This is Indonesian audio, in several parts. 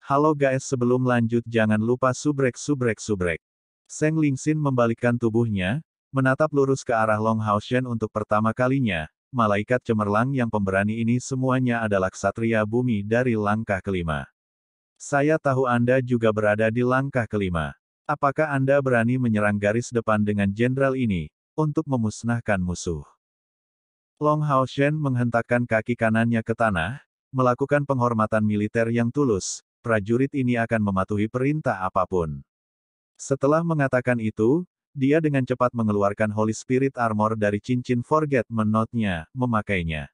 Halo guys, sebelum lanjut jangan lupa subrek. Seng Lingxin membalikkan tubuhnya, menatap lurus ke arah Long Haoshen untuk pertama kalinya. Malaikat cemerlang yang pemberani ini semuanya adalah ksatria bumi dari langkah kelima. Saya tahu Anda juga berada di langkah kelima. Apakah Anda berani menyerang garis depan dengan jenderal ini, untuk memusnahkan musuh? Long Haoshen menghentakkan kaki kanannya ke tanah, melakukan penghormatan militer yang tulus. Prajurit ini akan mematuhi perintah apapun. Setelah mengatakan itu, dia dengan cepat mengeluarkan Holy Spirit Armor dari cincin Forget-Me-Not-nya, memakainya.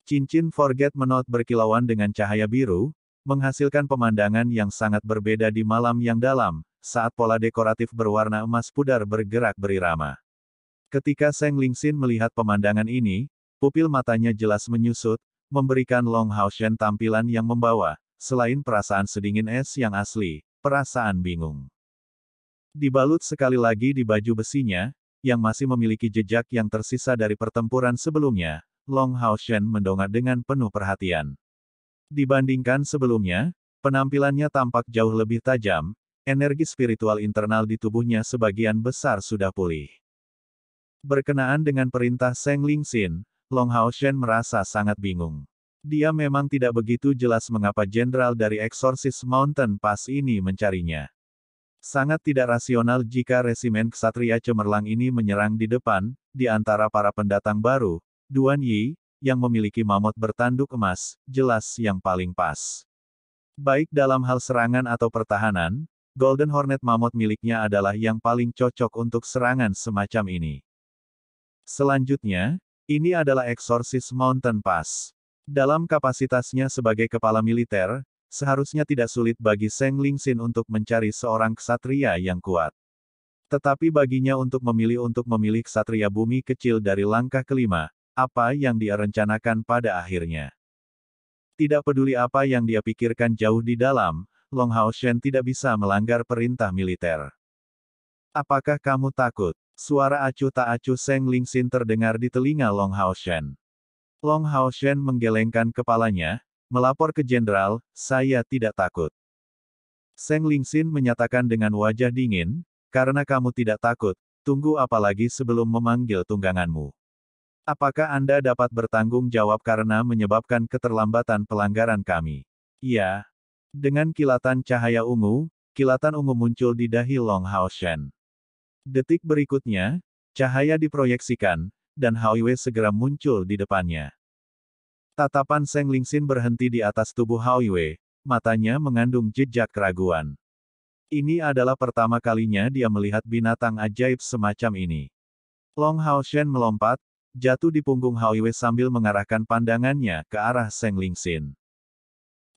Cincin Forget-Me-Not berkilauan dengan cahaya biru, menghasilkan pemandangan yang sangat berbeda di malam yang dalam, saat pola dekoratif berwarna emas pudar bergerak berirama. Ketika Seng Lingxin melihat pemandangan ini, pupil matanya jelas menyusut, memberikan Long Haoshen tampilan yang membawa, selain perasaan sedingin es yang asli, perasaan bingung. Dibalut sekali lagi di baju besinya, yang masih memiliki jejak yang tersisa dari pertempuran sebelumnya, Long Haoshen mendongak dengan penuh perhatian. Dibandingkan sebelumnya, penampilannya tampak jauh lebih tajam, energi spiritual internal di tubuhnya sebagian besar sudah pulih. Berkenaan dengan perintah Seng Lingxin, Long Haoshen merasa sangat bingung. Dia memang tidak begitu jelas mengapa jenderal dari Exorcist Mountain Pass ini mencarinya. Sangat tidak rasional jika resimen ksatria cemerlang ini menyerang di depan, di antara para pendatang baru, Duan Yi, yang memiliki mamut bertanduk emas, jelas yang paling pas. Baik dalam hal serangan atau pertahanan, Golden Hornet mamut miliknya adalah yang paling cocok untuk serangan semacam ini. Selanjutnya, ini adalah Exorcist Mountain Pass. Dalam kapasitasnya sebagai kepala militer, seharusnya tidak sulit bagi Seng Lingxin untuk mencari seorang ksatria yang kuat. Tetapi baginya untuk memilih ksatria bumi kecil dari langkah kelima, apa yang dia rencanakan pada akhirnya. Tidak peduli apa yang dia pikirkan jauh di dalam, Long Haoshen tidak bisa melanggar perintah militer. Apakah kamu takut? Suara acuh tak acuh Seng Lingxin terdengar di telinga Long Haoshen. Long Haoshen menggelengkan kepalanya, melapor ke jenderal, saya tidak takut. Seng Lingxin menyatakan dengan wajah dingin, karena kamu tidak takut, tunggu apa lagi sebelum memanggil tungganganmu. Apakah Anda dapat bertanggung jawab karena menyebabkan keterlambatan pelanggaran kami? Iya. Dengan kilatan cahaya ungu, kilatan ungu muncul di dahi Long Haoshen. Detik berikutnya, cahaya diproyeksikan, dan Hao Yue segera muncul di depannya. Tatapan Seng Lingxin berhenti di atas tubuh Hao Yue, matanya mengandung jejak keraguan. Ini adalah pertama kalinya dia melihat binatang ajaib semacam ini. Long Haoshen melompat, jatuh di punggung Hao Yue sambil mengarahkan pandangannya ke arah Seng Lingxin.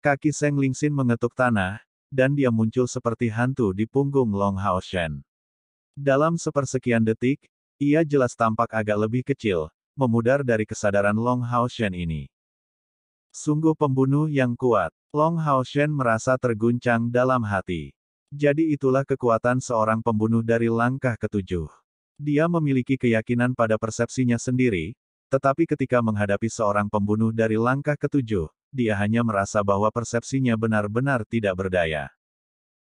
Kaki Seng Lingxin mengetuk tanah, dan dia muncul seperti hantu di punggung Long Haoshen. Dalam sepersekian detik, ia jelas tampak agak lebih kecil, memudar dari kesadaran Long Haoshen ini. Sungguh pembunuh yang kuat. Long Haoshen merasa terguncang dalam hati. Jadi itulah kekuatan seorang pembunuh dari langkah ketujuh. Dia memiliki keyakinan pada persepsinya sendiri, tetapi ketika menghadapi seorang pembunuh dari langkah ketujuh, dia hanya merasa bahwa persepsinya benar-benar tidak berdaya.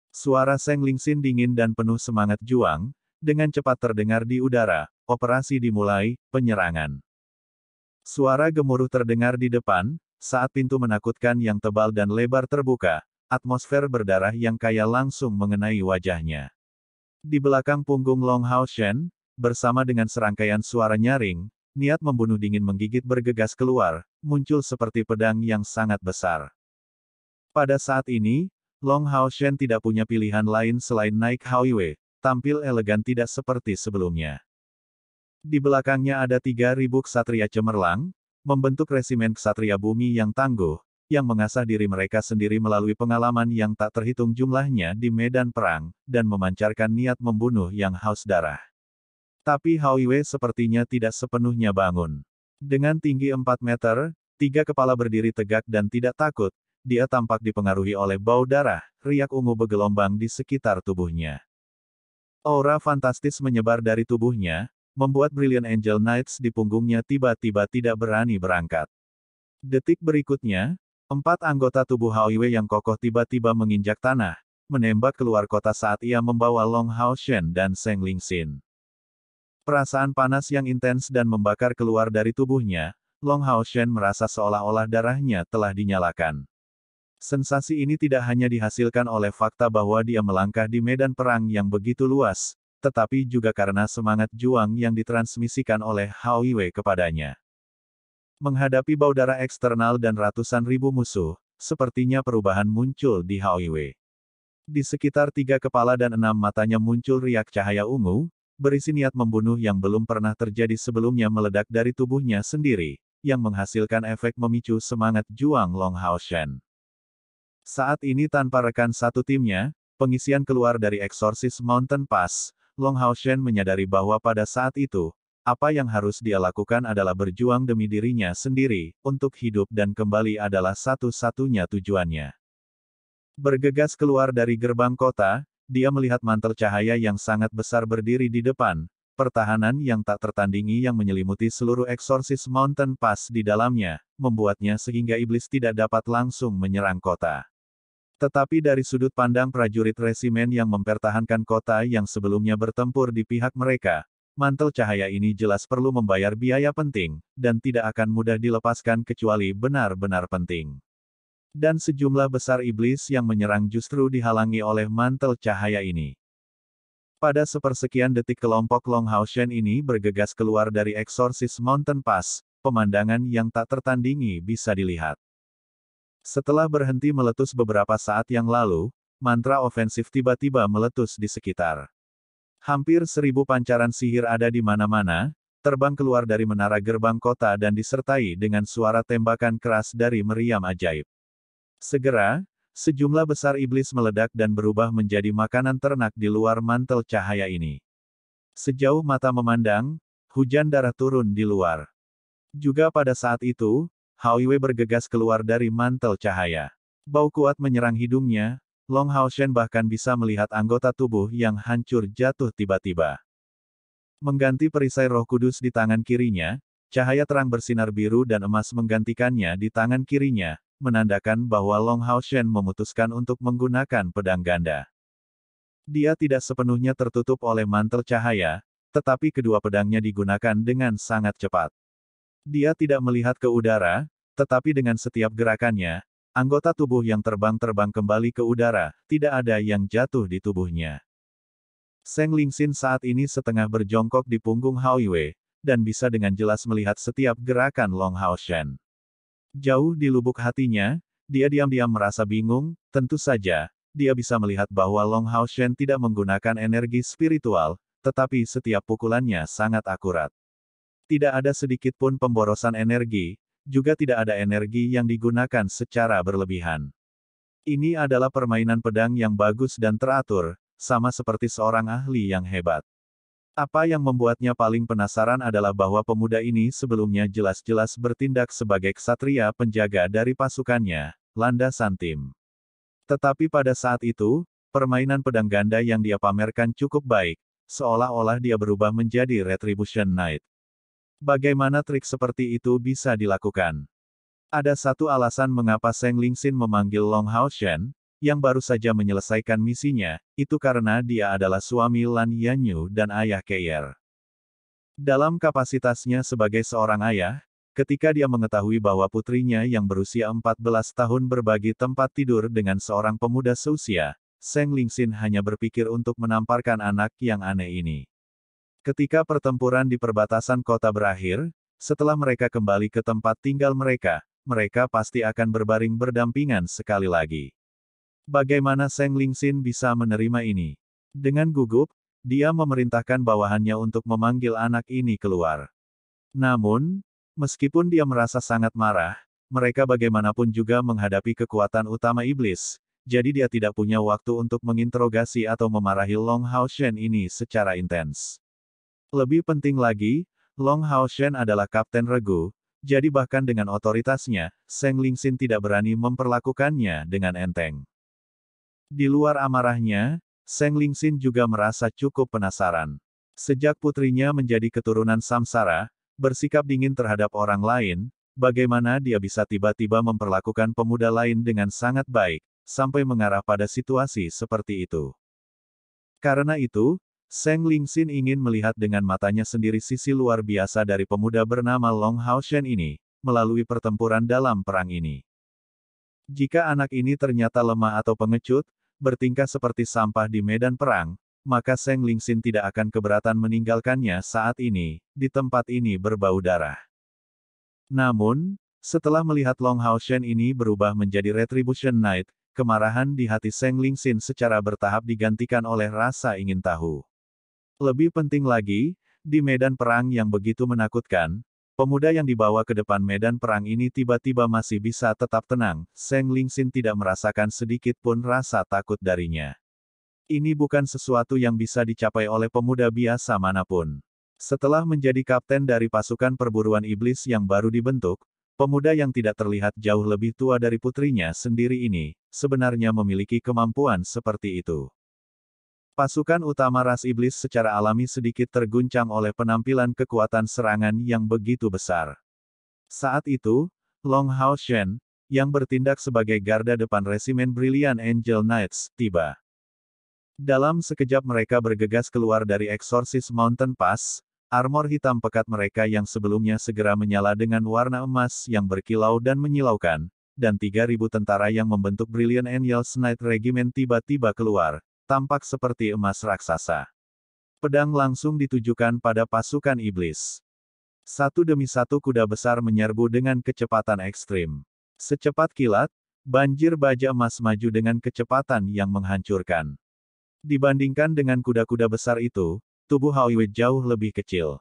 Suara Seng Lingxin dingin dan penuh semangat juang, dengan cepat terdengar di udara, operasi dimulai, penyerangan. Suara gemuruh terdengar di depan, saat pintu menakutkan yang tebal dan lebar terbuka, atmosfer berdarah yang kaya langsung mengenai wajahnya. Di belakang punggung Long Haoshen, bersama dengan serangkaian suara nyaring, niat membunuh dingin menggigit bergegas keluar, muncul seperti pedang yang sangat besar. Pada saat ini, Long Haoshen tidak punya pilihan lain selain naik Hao Yue, tampil elegan tidak seperti sebelumnya. Di belakangnya ada 3.000 ksatria cemerlang, membentuk resimen ksatria bumi yang tangguh, yang mengasah diri mereka sendiri melalui pengalaman yang tak terhitung jumlahnya di medan perang, dan memancarkan niat membunuh yang haus darah. Tapi Hao Yue sepertinya tidak sepenuhnya bangun. Dengan tinggi 4 meter, 3 kepala berdiri tegak dan tidak takut, dia tampak dipengaruhi oleh bau darah, riak ungu bergelombang di sekitar tubuhnya. Aura fantastis menyebar dari tubuhnya, membuat Brilliant Angel Knights di punggungnya tiba-tiba tidak berani berangkat. Detik berikutnya, 4 anggota tubuh Hao Yue yang kokoh tiba-tiba menginjak tanah, menembak keluar kota saat ia membawa Long Hao Shen dan Seng Lingxin. Perasaan panas yang intens dan membakar keluar dari tubuhnya, Long Hao Shen merasa seolah-olah darahnya telah dinyalakan. Sensasi ini tidak hanya dihasilkan oleh fakta bahwa dia melangkah di medan perang yang begitu luas, tetapi juga karena semangat juang yang ditransmisikan oleh Hao Yue kepadanya. Menghadapi bau darah eksternal dan ratusan ribu musuh, sepertinya perubahan muncul di Hao Yue. Di sekitar 3 kepala dan 6 matanya muncul riak cahaya ungu, berisi niat membunuh yang belum pernah terjadi sebelumnya meledak dari tubuhnya sendiri, yang menghasilkan efek memicu semangat juang Long Hao Shen. Saat ini tanpa rekan satu timnya, pengisian keluar dari Exorcist Mountain Pass, Long Hao Shen menyadari bahwa pada saat itu, apa yang harus dia lakukan adalah berjuang demi dirinya sendiri, untuk hidup dan kembali adalah satu-satunya tujuannya. Bergegas keluar dari gerbang kota, dia melihat mantel cahaya yang sangat besar berdiri di depan, pertahanan yang tak tertandingi yang menyelimuti seluruh Exorcist Mountain Pass di dalamnya, membuatnya sehingga iblis tidak dapat langsung menyerang kota. Tetapi dari sudut pandang prajurit resimen yang mempertahankan kota yang sebelumnya bertempur di pihak mereka, mantel cahaya ini jelas perlu membayar biaya penting, dan tidak akan mudah dilepaskan kecuali benar-benar penting. Dan sejumlah besar iblis yang menyerang justru dihalangi oleh mantel cahaya ini. Pada sepersekian detik kelompok Long Hao Shen ini bergegas keluar dari Exorcist Mountain Pass, pemandangan yang tak tertandingi bisa dilihat. Setelah berhenti meletus beberapa saat yang lalu, mantra ofensif tiba-tiba meletus di sekitar. Hampir 1000 pancaran sihir ada di mana-mana, terbang keluar dari menara gerbang kota dan disertai dengan suara tembakan keras dari meriam ajaib. Segera, sejumlah besar iblis meledak dan berubah menjadi makanan ternak di luar mantel cahaya ini. Sejauh mata memandang, hujan darah turun di luar. Juga pada saat itu, Hao Yue bergegas keluar dari mantel cahaya. Bau kuat menyerang hidungnya, Long Hao Shen bahkan bisa melihat anggota tubuh yang hancur jatuh tiba-tiba. Mengganti perisai Roh Kudus di tangan kirinya, cahaya terang bersinar biru dan emas menggantikannya di tangan kirinya, menandakan bahwa Long Hao Shen memutuskan untuk menggunakan pedang ganda. Dia tidak sepenuhnya tertutup oleh mantel cahaya, tetapi kedua pedangnya digunakan dengan sangat cepat. Dia tidak melihat ke udara, tetapi dengan setiap gerakannya, anggota tubuh yang terbang-terbang kembali ke udara, tidak ada yang jatuh di tubuhnya. Seng Lingxin saat ini setengah berjongkok di punggung Hao Yue, dan bisa dengan jelas melihat setiap gerakan Long Hao Shen. Jauh di lubuk hatinya, dia diam-diam merasa bingung, tentu saja, dia bisa melihat bahwa Long Hao Shen tidak menggunakan energi spiritual, tetapi setiap pukulannya sangat akurat. Tidak ada sedikit pun pemborosan energi, juga tidak ada energi yang digunakan secara berlebihan. Ini adalah permainan pedang yang bagus dan teratur, sama seperti seorang ahli yang hebat. Apa yang membuatnya paling penasaran adalah bahwa pemuda ini sebelumnya jelas-jelas bertindak sebagai ksatria penjaga dari pasukannya, landasan tim. Tetapi pada saat itu, permainan pedang ganda yang dia pamerkan cukup baik, seolah-olah dia berubah menjadi Retribution Knight. Bagaimana trik seperti itu bisa dilakukan? Ada satu alasan mengapa Seng Lingxin memanggil Long Hao Shen, yang baru saja menyelesaikan misinya, itu karena dia adalah suami Lan Yanyu dan ayah Keier. Dalam kapasitasnya sebagai seorang ayah, ketika dia mengetahui bahwa putrinya yang berusia 14 tahun berbagi tempat tidur dengan seorang pemuda seusia, Seng Lingxin hanya berpikir untuk menamparkan anak yang aneh ini. Ketika pertempuran di perbatasan kota berakhir, setelah mereka kembali ke tempat tinggal mereka, mereka pasti akan berbaring berdampingan sekali lagi. Bagaimana Seng Lingxin bisa menerima ini? Dengan gugup, dia memerintahkan bawahannya untuk memanggil anak ini keluar. Namun, meskipun dia merasa sangat marah, mereka bagaimanapun juga menghadapi kekuatan utama iblis, jadi dia tidak punya waktu untuk menginterogasi atau memarahi Long Hao Shen ini secara intens. Lebih penting lagi, Long Hao Shen adalah kapten regu, jadi bahkan dengan otoritasnya, Seng Lingxin tidak berani memperlakukannya dengan enteng. Di luar amarahnya, Seng Lingxin juga merasa cukup penasaran. Sejak putrinya menjadi keturunan samsara, bersikap dingin terhadap orang lain, bagaimana dia bisa tiba-tiba memperlakukan pemuda lain dengan sangat baik, sampai mengarah pada situasi seperti itu. Karena itu, Seng Lingxin ingin melihat dengan matanya sendiri sisi luar biasa dari pemuda bernama Long Haoshen ini, melalui pertempuran dalam perang ini. Jika anak ini ternyata lemah atau pengecut, bertingkah seperti sampah di medan perang, maka Seng Lingxin tidak akan keberatan meninggalkannya saat ini, di tempat ini berbau darah. Namun, setelah melihat Long Haoshen ini berubah menjadi Retribution Knight, kemarahan di hati Seng Lingxin secara bertahap digantikan oleh rasa ingin tahu. Lebih penting lagi, di medan perang yang begitu menakutkan, pemuda yang dibawa ke depan medan perang ini tiba-tiba masih bisa tetap tenang. Seng Lingxin tidak merasakan sedikit pun rasa takut darinya. Ini bukan sesuatu yang bisa dicapai oleh pemuda biasa manapun. Setelah menjadi kapten dari pasukan perburuan iblis yang baru dibentuk, pemuda yang tidak terlihat jauh lebih tua dari putrinya sendiri ini, sebenarnya memiliki kemampuan seperti itu. Pasukan utama ras iblis secara alami sedikit terguncang oleh penampilan kekuatan serangan yang begitu besar. Saat itu, Long Haoshen, yang bertindak sebagai garda depan resimen Brilliant Angel Knights, tiba. Dalam sekejap mereka bergegas keluar dari Exorcist Mountain Pass, armor hitam pekat mereka yang sebelumnya segera menyala dengan warna emas yang berkilau dan menyilaukan, dan 3.000 tentara yang membentuk Brilliant Angel Knight Regiment tiba-tiba keluar, tampak seperti emas raksasa. Pedang langsung ditujukan pada pasukan iblis. Satu demi satu kuda besar menyerbu dengan kecepatan ekstrim. Secepat kilat, banjir baja emas maju dengan kecepatan yang menghancurkan. Dibandingkan dengan kuda-kuda besar itu, tubuh Hao Yue jauh lebih kecil.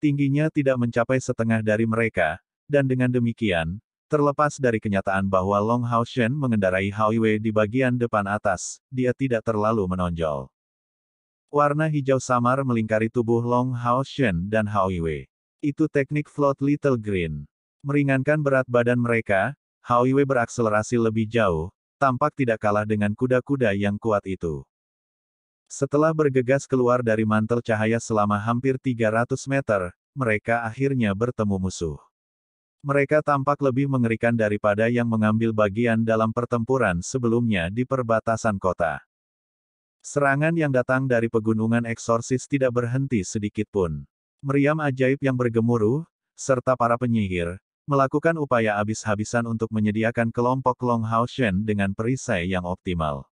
Tingginya tidak mencapai setengah dari mereka, dan dengan demikian, terlepas dari kenyataan bahwa Long Haoshen mengendarai Hao Yue di bagian depan atas, dia tidak terlalu menonjol. Warna hijau samar melingkari tubuh Long Haoshen dan Hao Yue. Itu teknik Float Little Green. Meringankan berat badan mereka, Hao Yue berakselerasi lebih jauh, tampak tidak kalah dengan kuda-kuda yang kuat itu. Setelah bergegas keluar dari mantel cahaya selama hampir 300 meter, mereka akhirnya bertemu musuh. Mereka tampak lebih mengerikan daripada yang mengambil bagian dalam pertempuran sebelumnya di perbatasan kota. Serangan yang datang dari pegunungan Exorcist tidak berhenti sedikit pun. Meriam ajaib yang bergemuruh, serta para penyihir, melakukan upaya habis-habisan untuk menyediakan kelompok Long Haoshen dengan perisai yang optimal.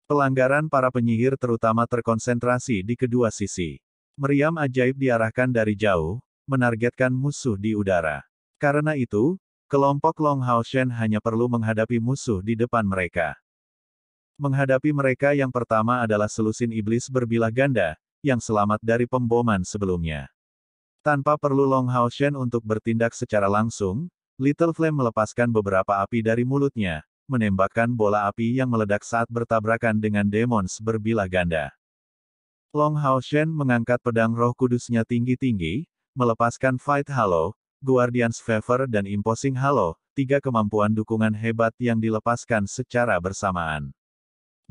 Pelanggaran para penyihir terutama terkonsentrasi di kedua sisi. Meriam ajaib diarahkan dari jauh, menargetkan musuh di udara. Karena itu, kelompok Long Haoshen hanya perlu menghadapi musuh di depan mereka. Menghadapi mereka yang pertama adalah selusin iblis berbilah ganda, yang selamat dari pemboman sebelumnya. Tanpa perlu Long Haoshen untuk bertindak secara langsung, Little Flame melepaskan beberapa api dari mulutnya, menembakkan bola api yang meledak saat bertabrakan dengan demons berbilah ganda. Long Haoshen mengangkat pedang roh kudusnya tinggi-tinggi, melepaskan Fight Halo, Guardian's Favor dan Imposing Halo, 3 kemampuan dukungan hebat yang dilepaskan secara bersamaan.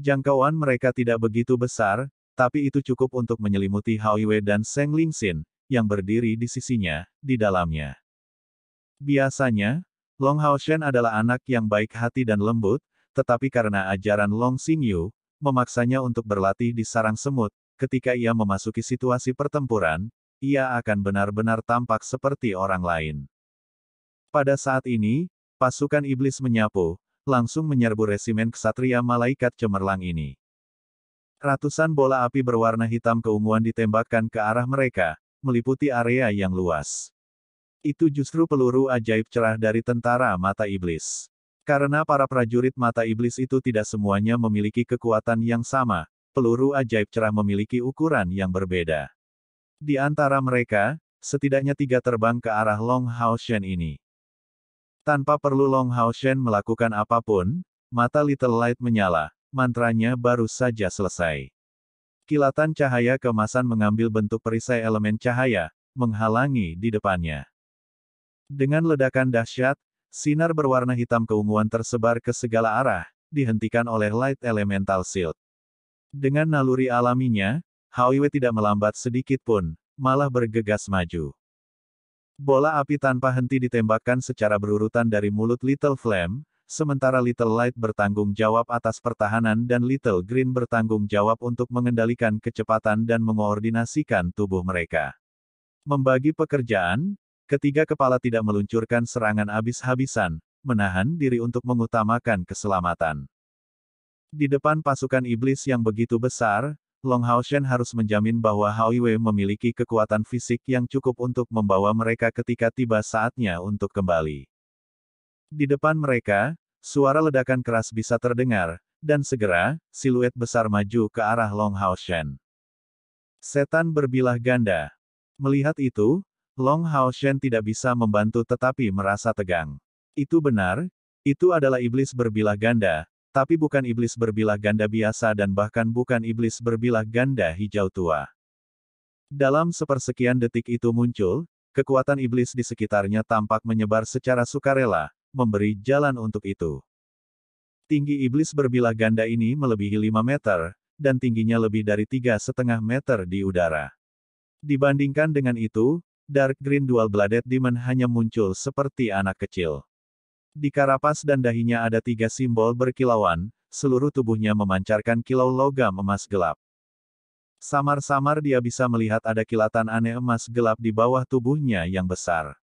Jangkauan mereka tidak begitu besar, tapi itu cukup untuk menyelimuti Hao Yue dan Seng Lingxin, yang berdiri di sisinya, di dalamnya. Biasanya, Long Haoshen adalah anak yang baik hati dan lembut, tetapi karena ajaran Long Xingyu, memaksanya untuk berlatih di sarang semut, ketika ia memasuki situasi pertempuran, ia akan benar-benar tampak seperti orang lain. Pada saat ini, pasukan iblis menyapu, langsung menyerbu resimen ksatria malaikat cemerlang ini. Ratusan bola api berwarna hitam keunguan ditembakkan ke arah mereka, meliputi area yang luas. Itu justru peluru ajaib cerah dari tentara mata iblis. Karena para prajurit mata iblis itu tidak semuanya memiliki kekuatan yang sama, peluru ajaib cerah memiliki ukuran yang berbeda. Di antara mereka, setidaknya 3 terbang ke arah Long Haoshen ini. Tanpa perlu Long Haoshen melakukan apapun, mata Little Light menyala, mantranya baru saja selesai. Kilatan cahaya keemasan mengambil bentuk perisai elemen cahaya, menghalangi di depannya. Dengan ledakan dahsyat, sinar berwarna hitam keunguan tersebar ke segala arah, dihentikan oleh Light Elemental Shield. Dengan naluri alaminya, Hao Yue tidak melambat sedikit pun, malah bergegas maju. Bola api tanpa henti ditembakkan secara berurutan dari mulut Little Flame, sementara Little Light bertanggung jawab atas pertahanan dan Little Green bertanggung jawab untuk mengendalikan kecepatan dan mengoordinasikan tubuh mereka. Membagi pekerjaan, ketiga kepala tidak meluncurkan serangan habis-habisan, menahan diri untuk mengutamakan keselamatan. Di depan pasukan iblis yang begitu besar, Long Hao Shen harus menjamin bahwa Hao Yue memiliki kekuatan fisik yang cukup untuk membawa mereka ketika tiba saatnya untuk kembali. Di depan mereka, suara ledakan keras bisa terdengar, dan segera, siluet besar maju ke arah Long Hao Shen. Setan berbilah ganda. Melihat itu, Long Hao Shen tidak bisa membantu tetapi merasa tegang. Itu benar, itu adalah iblis berbilah ganda, tapi bukan iblis berbilah ganda biasa dan bahkan bukan iblis berbilah ganda hijau tua. Dalam sepersekian detik itu muncul, kekuatan iblis di sekitarnya tampak menyebar secara sukarela, memberi jalan untuk itu. Tinggi iblis berbilah ganda ini melebihi 5 meter, dan tingginya lebih dari 3,5 meter di udara. Dibandingkan dengan itu, Dark Green Dual-Blooded Demon hanya muncul seperti anak kecil. Di karapas dan dahinya ada 3 simbol berkilauan, seluruh tubuhnya memancarkan kilau logam emas gelap. Samar-samar dia bisa melihat ada kilatan aneh emas gelap di bawah tubuhnya yang besar.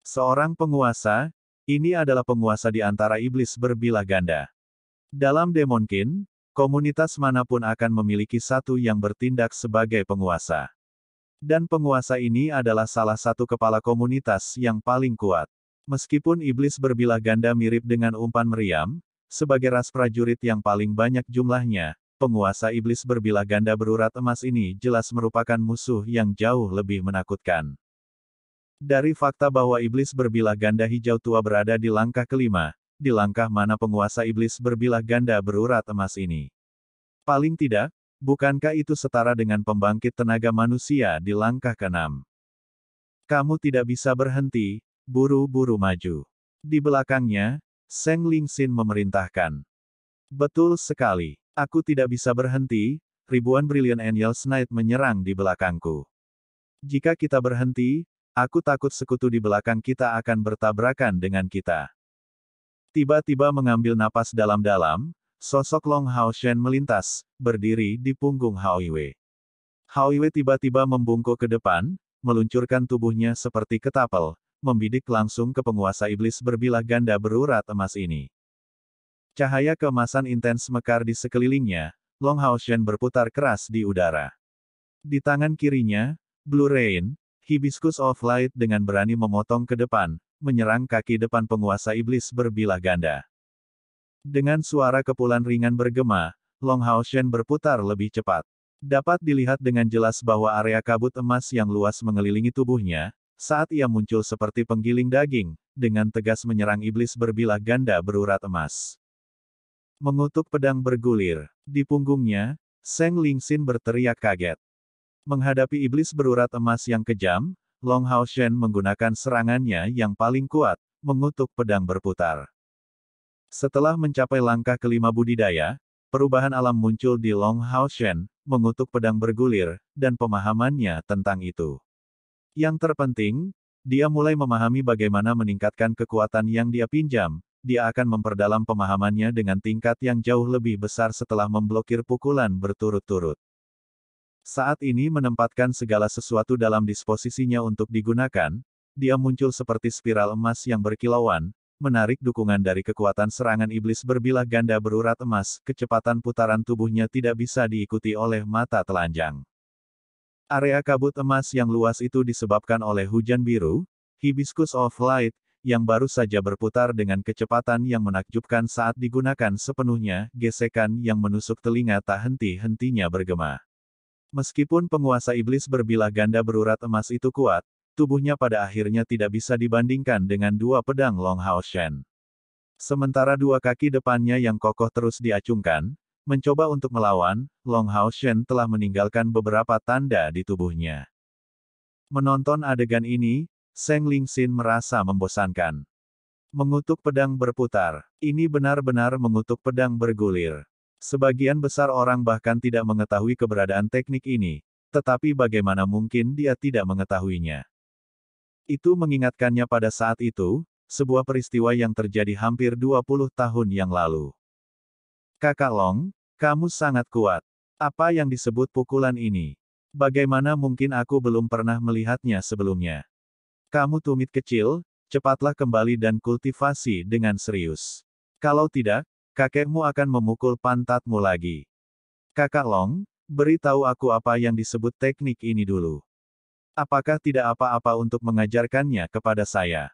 Seorang penguasa, ini adalah penguasa di antara iblis berbilah ganda. Dalam Demonkin, komunitas manapun akan memiliki satu yang bertindak sebagai penguasa. Dan penguasa ini adalah salah satu kepala komunitas yang paling kuat. Meskipun iblis berbilah ganda mirip dengan umpan meriam, sebagai ras prajurit yang paling banyak jumlahnya, penguasa iblis berbilah ganda berurat emas ini jelas merupakan musuh yang jauh lebih menakutkan. Dari fakta bahwa iblis berbilah ganda hijau tua berada di langkah kelima, di langkah mana penguasa iblis berbilah ganda berurat emas ini? Paling tidak, bukankah itu setara dengan pembangkit tenaga manusia di langkah ke-6? Kamu tidak bisa berhenti, buru-buru maju. Di belakangnya, Seng Lingxin memerintahkan. Betul sekali. Aku tidak bisa berhenti, ribuan Brilliant Angels Knight menyerang di belakangku. Jika kita berhenti, aku takut sekutu di belakang kita akan bertabrakan dengan kita. Tiba-tiba mengambil napas dalam-dalam, sosok Long Hao Shen melintas, berdiri di punggung Hao Yue. Hao Yue tiba-tiba membungkuk ke depan, meluncurkan tubuhnya seperti ketapel, membidik langsung ke penguasa iblis berbilah ganda berurat emas ini. Cahaya keemasan intens mekar di sekelilingnya, Long Hao Shen berputar keras di udara. Di tangan kirinya, Blue Rain, Hibiscus of Light dengan berani memotong ke depan, menyerang kaki depan penguasa iblis berbilah ganda. Dengan suara kepulan ringan bergema, Long Hao Shen berputar lebih cepat. Dapat dilihat dengan jelas bahwa area kabut emas yang luas mengelilingi tubuhnya, saat ia muncul seperti penggiling daging, dengan tegas menyerang iblis berbilah ganda berurat emas. Mengutuk pedang bergulir. Di punggungnya, Seng Lingxin berteriak kaget. Menghadapi iblis berurat emas yang kejam, Long Hao Shen menggunakan serangannya yang paling kuat, mengutuk pedang berputar. Setelah mencapai langkah kelima budidaya, perubahan alam muncul di Long Hao Shen, mengutuk pedang bergulir, dan pemahamannya tentang itu. Yang terpenting, dia mulai memahami bagaimana meningkatkan kekuatan yang dia pinjam, dia akan memperdalam pemahamannya dengan tingkat yang jauh lebih besar setelah memblokir pukulan berturut-turut. Saat ini menempatkan segala sesuatu dalam disposisinya untuk digunakan, dia muncul seperti spiral emas yang berkilauan, menarik dukungan dari kekuatan serangan iblis berbilah ganda berurat emas, kecepatan putaran tubuhnya tidak bisa diikuti oleh mata telanjang. Area kabut emas yang luas itu disebabkan oleh hujan biru, Hibiscus of Light, yang baru saja berputar dengan kecepatan yang menakjubkan saat digunakan sepenuhnya, gesekan yang menusuk telinga tak henti-hentinya bergema. Meskipun penguasa iblis berbilah ganda berurat emas itu kuat, tubuhnya pada akhirnya tidak bisa dibandingkan dengan dua pedang Long Hao Shen. Sementara dua kaki depannya yang kokoh terus diacungkan, mencoba untuk melawan, Long Hao Shen telah meninggalkan beberapa tanda di tubuhnya. Menonton adegan ini, Seng Lingxin merasa membosankan. Mengutuk pedang berputar. Ini benar-benar mengutuk pedang bergulir. Sebagian besar orang bahkan tidak mengetahui keberadaan teknik ini, tetapi bagaimana mungkin dia tidak mengetahuinya. Itu mengingatkannya pada saat itu, sebuah peristiwa yang terjadi hampir 20 tahun yang lalu. Kakak Long, kamu sangat kuat. Apa yang disebut pukulan ini? Bagaimana mungkin aku belum pernah melihatnya sebelumnya? Kamu tumit kecil, cepatlah kembali dan kultivasi dengan serius. Kalau tidak, kakekmu akan memukul pantatmu lagi. Kakak Long, beritahu aku apa yang disebut teknik ini dulu. Apakah tidak apa-apa untuk mengajarkannya kepada saya?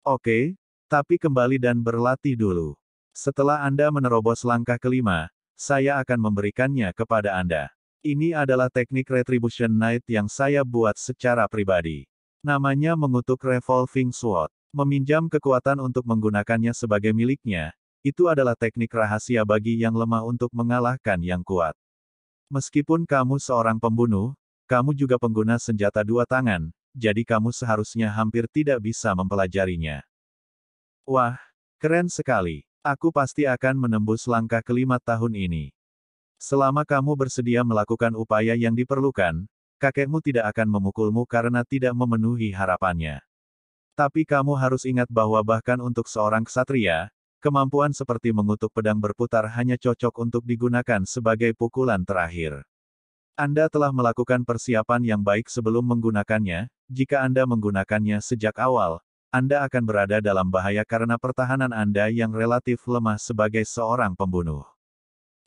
Oke, tapi kembali dan berlatih dulu. Setelah Anda menerobos langkah kelima, saya akan memberikannya kepada Anda. Ini adalah teknik Retribution Knight yang saya buat secara pribadi. Namanya mengutuk Revolving Sword. Meminjam kekuatan untuk menggunakannya sebagai miliknya, itu adalah teknik rahasia bagi yang lemah untuk mengalahkan yang kuat. Meskipun kamu seorang pembunuh, kamu juga pengguna senjata dua tangan, jadi kamu seharusnya hampir tidak bisa mempelajarinya. Wah, keren sekali. Aku pasti akan menembus langkah kelima tahun ini. Selama kamu bersedia melakukan upaya yang diperlukan, kakekmu tidak akan memukulmu karena tidak memenuhi harapannya. Tapi kamu harus ingat bahwa bahkan untuk seorang ksatria, kemampuan seperti mengutuk pedang berputar hanya cocok untuk digunakan sebagai pukulan terakhir. Anda telah melakukan persiapan yang baik sebelum menggunakannya. Jika Anda menggunakannya sejak awal, Anda akan berada dalam bahaya karena pertahanan Anda yang relatif lemah sebagai seorang pembunuh.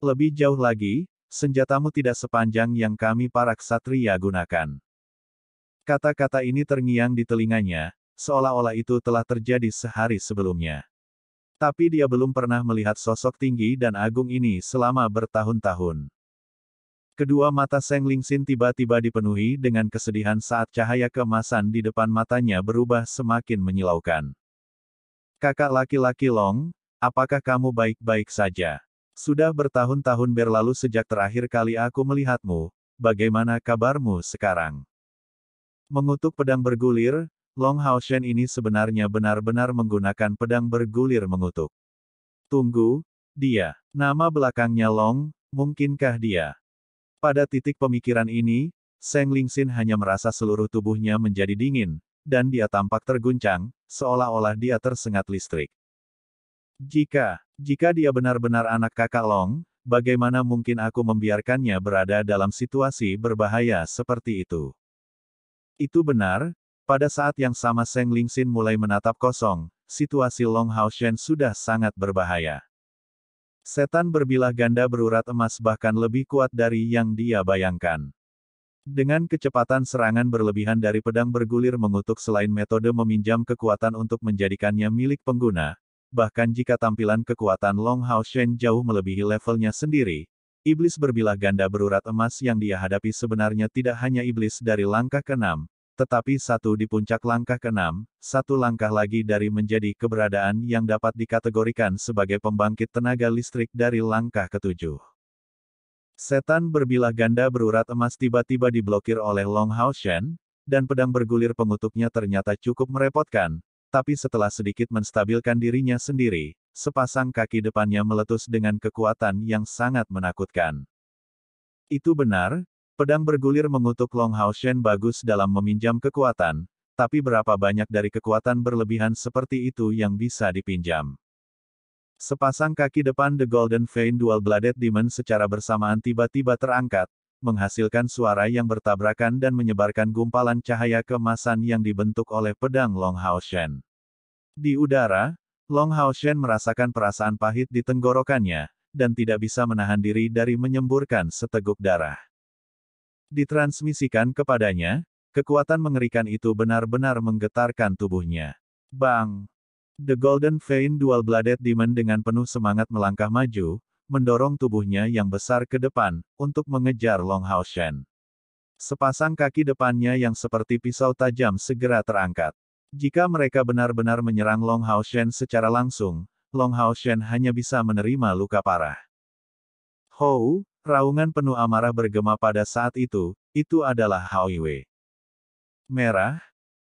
Lebih jauh lagi, senjatamu tidak sepanjang yang kami para ksatria gunakan. Kata-kata ini terngiang di telinganya, seolah-olah itu telah terjadi sehari sebelumnya. Tapi dia belum pernah melihat sosok tinggi dan agung ini selama bertahun-tahun. Kedua mata Seng Lingxin tiba-tiba dipenuhi dengan kesedihan saat cahaya keemasan di depan matanya berubah semakin menyilaukan. Kakak laki-laki Long, apakah kamu baik-baik saja? Sudah bertahun-tahun berlalu sejak terakhir kali aku melihatmu, bagaimana kabarmu sekarang? Mengutuk pedang bergulir, Long Haoshen ini sebenarnya benar-benar menggunakan pedang bergulir mengutuk. Tunggu, dia. Nama belakangnya Long, mungkinkah dia? Pada titik pemikiran ini, Seng Lingxin hanya merasa seluruh tubuhnya menjadi dingin, dan dia tampak terguncang, seolah-olah dia tersengat listrik. Jika dia benar-benar anak kakak Long, bagaimana mungkin aku membiarkannya berada dalam situasi berbahaya seperti itu? Itu benar, pada saat yang sama Seng Lingxin mulai menatap kosong, situasi Long Haoshen sudah sangat berbahaya. Setan berbilah ganda berurat emas bahkan lebih kuat dari yang dia bayangkan. Dengan kecepatan serangan berlebihan dari pedang bergulir mengutuk selain metode meminjam kekuatan untuk menjadikannya milik pengguna, bahkan jika tampilan kekuatan Long Haoshen jauh melebihi levelnya sendiri, iblis berbilah ganda berurat emas yang dia hadapi sebenarnya tidak hanya iblis dari langkah ke-6, tetapi satu di puncak langkah ke-6, satu langkah lagi dari menjadi keberadaan yang dapat dikategorikan sebagai pembangkit tenaga listrik dari langkah ke-7. Setan berbilah ganda berurat emas tiba-tiba diblokir oleh Long Haoshen, dan pedang bergulir pengutuknya ternyata cukup merepotkan, tapi setelah sedikit menstabilkan dirinya sendiri, sepasang kaki depannya meletus dengan kekuatan yang sangat menakutkan. Itu benar. Pedang bergulir mengutuk Long Haoshen bagus dalam meminjam kekuatan, tapi berapa banyak dari kekuatan berlebihan seperti itu yang bisa dipinjam? Sepasang kaki depan The Golden Vein Dual-Bladed Demon secara bersamaan tiba-tiba terangkat, menghasilkan suara yang bertabrakan dan menyebarkan gumpalan cahaya keemasan yang dibentuk oleh pedang Long Haoshen. Di udara, Long Haoshen merasakan perasaan pahit di tenggorokannya, dan tidak bisa menahan diri dari menyemburkan seteguk darah. Ditransmisikan kepadanya, kekuatan mengerikan itu benar-benar menggetarkan tubuhnya. Bang! The Golden Vein Dual-Bladed Demon dengan penuh semangat melangkah maju, mendorong tubuhnya yang besar ke depan, untuk mengejar Long Haoshen. Sepasang kaki depannya yang seperti pisau tajam segera terangkat. Jika mereka benar-benar menyerang Long Haoshen secara langsung, Long Haoshen hanya bisa menerima luka parah. Hou! Raungan penuh amarah bergema pada saat itu adalah Hao Yue. Merah,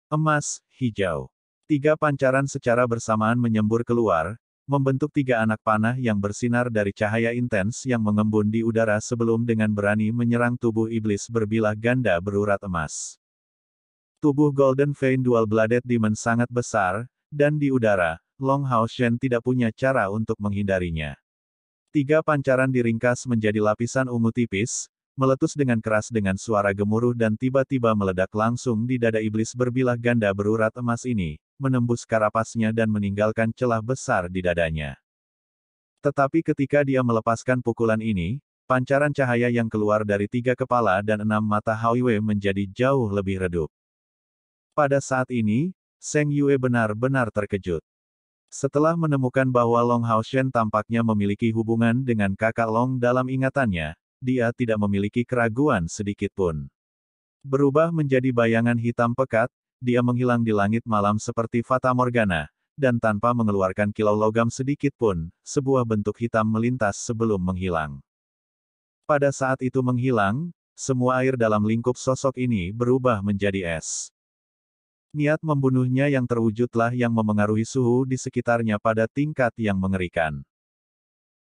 emas, hijau. Tiga pancaran secara bersamaan menyembur keluar, membentuk tiga anak panah yang bersinar dari cahaya intens yang mengembun di udara sebelum dengan berani menyerang tubuh iblis berbilah ganda berurat emas. Tubuh Golden Vein Dual-Bladed Demon sangat besar, dan di udara, Long Hao Shen tidak punya cara untuk menghindarinya. 3 pancaran diringkas menjadi lapisan ungu tipis, meletus dengan keras dengan suara gemuruh dan tiba-tiba meledak langsung di dada iblis berbilah ganda berurat emas ini, menembus karapasnya dan meninggalkan celah besar di dadanya. Tetapi ketika dia melepaskan pukulan ini, pancaran cahaya yang keluar dari 3 kepala dan 6 mata Hao Yue menjadi jauh lebih redup. Pada saat ini, Seng Yue benar-benar terkejut. Setelah menemukan bahwa Long Hao Shen tampaknya memiliki hubungan dengan kakak Long dalam ingatannya, dia tidak memiliki keraguan sedikit pun. Berubah menjadi bayangan hitam pekat, dia menghilang di langit malam seperti Fata Morgana, dan tanpa mengeluarkan kilau logam sedikit pun, sebuah bentuk hitam melintas sebelum menghilang. Pada saat itu menghilang, semua air dalam lingkup sosok ini berubah menjadi es. Niat membunuhnya yang terwujudlah yang memengaruhi suhu di sekitarnya pada tingkat yang mengerikan.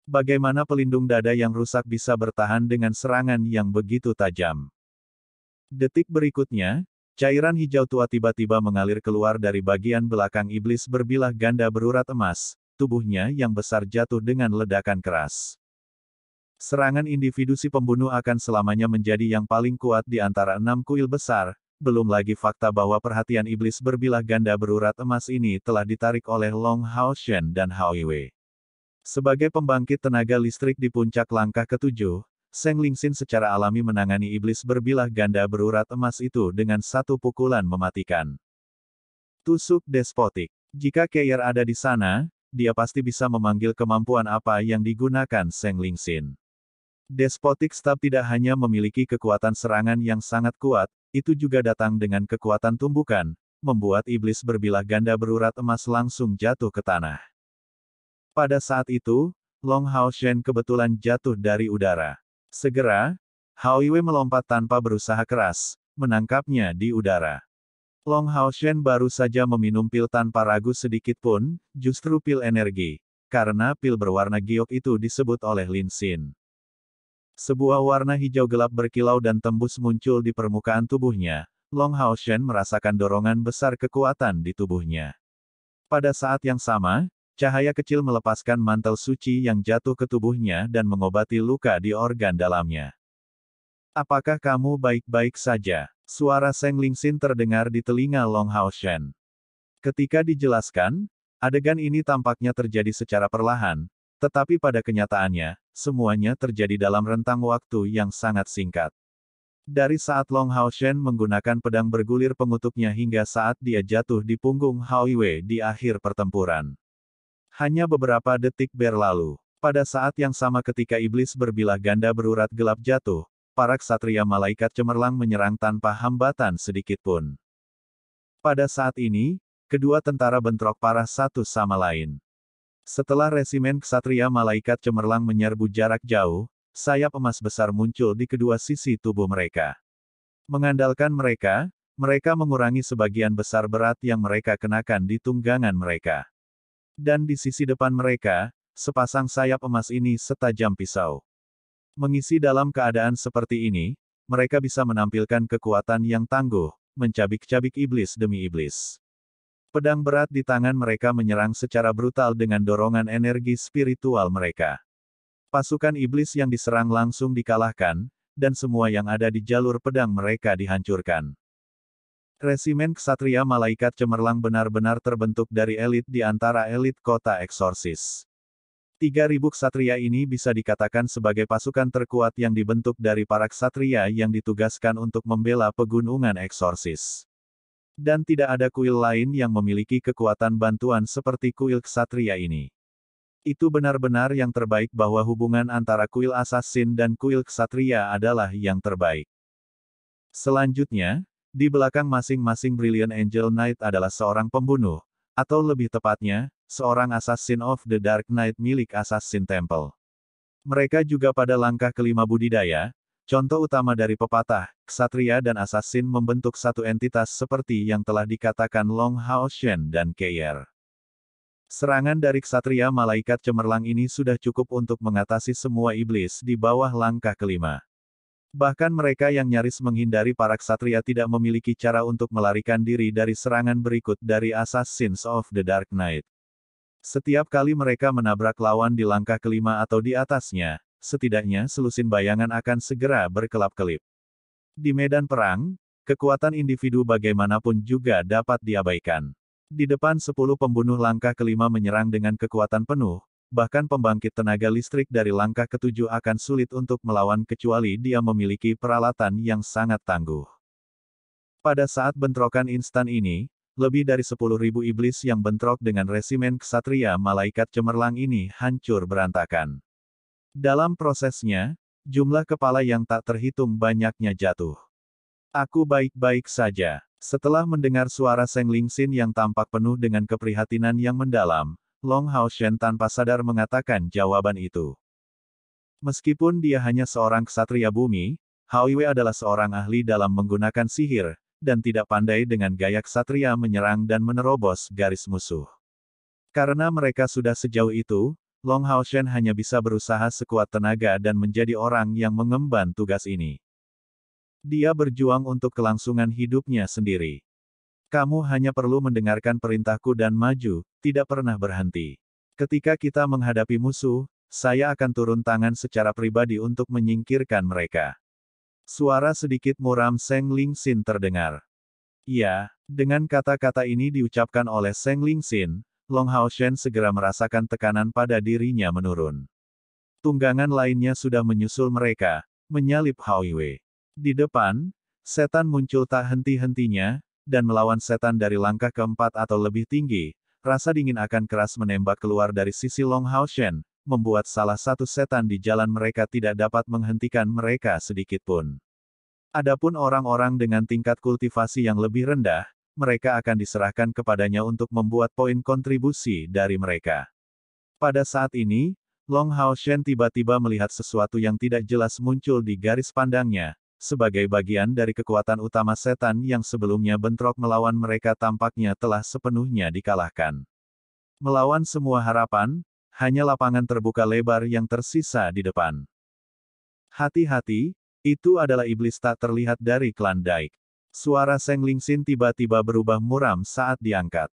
Bagaimana pelindung dada yang rusak bisa bertahan dengan serangan yang begitu tajam? Detik berikutnya, cairan hijau tua tiba-tiba mengalir keluar dari bagian belakang iblis berbilah ganda berurat emas, tubuhnya yang besar jatuh dengan ledakan keras. Serangan individu si pembunuh akan selamanya menjadi yang paling kuat di antara 6 kuil besar, belum lagi fakta bahwa perhatian iblis berbilah ganda berurat emas ini telah ditarik oleh Long Hao Shen dan Hao Yue. Sebagai pembangkit tenaga listrik di puncak langkah ketujuh, Seng Lingxin secara alami menangani iblis berbilah ganda berurat emas itu dengan satu pukulan mematikan. Tusuk despotik. Jika Keier ada di sana, dia pasti bisa memanggil kemampuan apa yang digunakan Seng Lingxin. Despotic Stab tidak hanya memiliki kekuatan serangan yang sangat kuat, itu juga datang dengan kekuatan tumbukan, membuat iblis berbilah ganda berurat emas langsung jatuh ke tanah. Pada saat itu, Long Hao Shen kebetulan jatuh dari udara. Segera, Hao Yue melompat tanpa berusaha keras, menangkapnya di udara. Long Hao Shen baru saja meminum pil tanpa ragu sedikit pun, justru pil energi, karena pil berwarna giok itu disebut oleh Lin Xin. Sebuah warna hijau gelap berkilau dan tembus muncul di permukaan tubuhnya. Long Hao Shen merasakan dorongan besar kekuatan di tubuhnya. Pada saat yang sama, cahaya kecil melepaskan mantel suci yang jatuh ke tubuhnya dan mengobati luka di organ dalamnya. Apakah kamu baik-baik saja? Suara Seng Lingxin terdengar di telinga Long Hao Shen. Ketika dijelaskan, adegan ini tampaknya terjadi secara perlahan, tetapi pada kenyataannya, semuanya terjadi dalam rentang waktu yang sangat singkat. Dari saat Long Hao Shen menggunakan pedang bergulir pengutuknya hingga saat dia jatuh di punggung Hao Yue di akhir pertempuran. Hanya beberapa detik berlalu. Pada saat yang sama ketika iblis berbilah ganda berurat gelap jatuh, para ksatria malaikat cemerlang menyerang tanpa hambatan sedikit pun. Pada saat ini, kedua tentara bentrok parah satu sama lain. Setelah resimen ksatria malaikat cemerlang menyerbu jarak jauh, sayap emas besar muncul di kedua sisi tubuh mereka. Mengandalkan mereka, mereka mengurangi sebagian besar berat yang mereka kenakan di tunggangan mereka. Dan di sisi depan mereka, sepasang sayap emas ini setajam pisau. Mengisi dalam keadaan seperti ini, mereka bisa menampilkan kekuatan yang tangguh, mencabik-cabik iblis demi iblis. Pedang berat di tangan mereka menyerang secara brutal dengan dorongan energi spiritual mereka. Pasukan iblis yang diserang langsung dikalahkan, dan semua yang ada di jalur pedang mereka dihancurkan. Resimen ksatria malaikat cemerlang benar-benar terbentuk dari elit di antara elit kota eksorsis. 3.000 ksatria ini bisa dikatakan sebagai pasukan terkuat yang dibentuk dari para ksatria yang ditugaskan untuk membela pegunungan eksorsis. Dan tidak ada kuil lain yang memiliki kekuatan bantuan seperti kuil ksatria ini. Itu benar-benar yang terbaik bahwa hubungan antara kuil assassin dan kuil ksatria adalah yang terbaik. Selanjutnya, di belakang masing-masing Brilliant Angel Knight adalah seorang pembunuh, atau lebih tepatnya, seorang assassin of the Dark Knight milik Assassin Temple. Mereka juga pada langkah kelima budidaya. Contoh utama dari pepatah, ksatria dan assassin membentuk satu entitas seperti yang telah dikatakan Long Hao Shen dan Keier. Serangan dari ksatria malaikat cemerlang ini sudah cukup untuk mengatasi semua iblis di bawah langkah kelima. Bahkan mereka yang nyaris menghindari para ksatria tidak memiliki cara untuk melarikan diri dari serangan berikut dari Assassins of the Dark Knight. Setiap kali mereka menabrak lawan di langkah kelima atau di atasnya, setidaknya selusin bayangan akan segera berkelap-kelip. Di medan perang, kekuatan individu bagaimanapun juga dapat diabaikan. Di depan 10 pembunuh langkah kelima menyerang dengan kekuatan penuh, bahkan pembangkit tenaga listrik dari langkah ketujuh akan sulit untuk melawan kecuali dia memiliki peralatan yang sangat tangguh. Pada saat bentrokan instan ini, lebih dari 10.000 iblis yang bentrok dengan resimen ksatria malaikat cemerlang ini hancur berantakan. Dalam prosesnya, jumlah kepala yang tak terhitung banyaknya jatuh. Aku baik-baik saja. Setelah mendengar suara Seng Lingxin yang tampak penuh dengan keprihatinan yang mendalam, Long Hao Shen tanpa sadar mengatakan jawaban itu. Meskipun dia hanya seorang ksatria bumi, Hao Yue adalah seorang ahli dalam menggunakan sihir, dan tidak pandai dengan gaya ksatria menyerang dan menerobos garis musuh. Karena mereka sudah sejauh itu, Long Hao Shen hanya bisa berusaha sekuat tenaga dan menjadi orang yang mengemban tugas ini. Dia berjuang untuk kelangsungan hidupnya sendiri. Kamu hanya perlu mendengarkan perintahku dan maju, tidak pernah berhenti. Ketika kita menghadapi musuh, saya akan turun tangan secara pribadi untuk menyingkirkan mereka. Suara sedikit muram Seng Lingxin terdengar. Ya, dengan kata-kata ini diucapkan oleh Seng Lingxin, Long Hao Shen segera merasakan tekanan pada dirinya menurun. Tunggangan lainnya sudah menyusul mereka, menyalip Hao Yue. Di depan, setan muncul tak henti-hentinya, dan melawan setan dari langkah keempat atau lebih tinggi, rasa dingin akan keras menembak keluar dari sisi Long Hao Shen, membuat salah satu setan di jalan mereka tidak dapat menghentikan mereka sedikitpun. Adapun orang-orang dengan tingkat kultivasi yang lebih rendah, mereka akan diserahkan kepadanya untuk membuat poin kontribusi dari mereka. Pada saat ini, Long Hao Shen tiba-tiba melihat sesuatu yang tidak jelas muncul di garis pandangnya, sebagai bagian dari kekuatan utama setan yang sebelumnya bentrok melawan mereka tampaknya telah sepenuhnya dikalahkan. Melawan semua harapan, hanya lapangan terbuka lebar yang tersisa di depan. Hati-hati, itu adalah iblis tak terlihat dari klan Daik. Suara Seng Lingxin tiba-tiba berubah muram saat diangkat.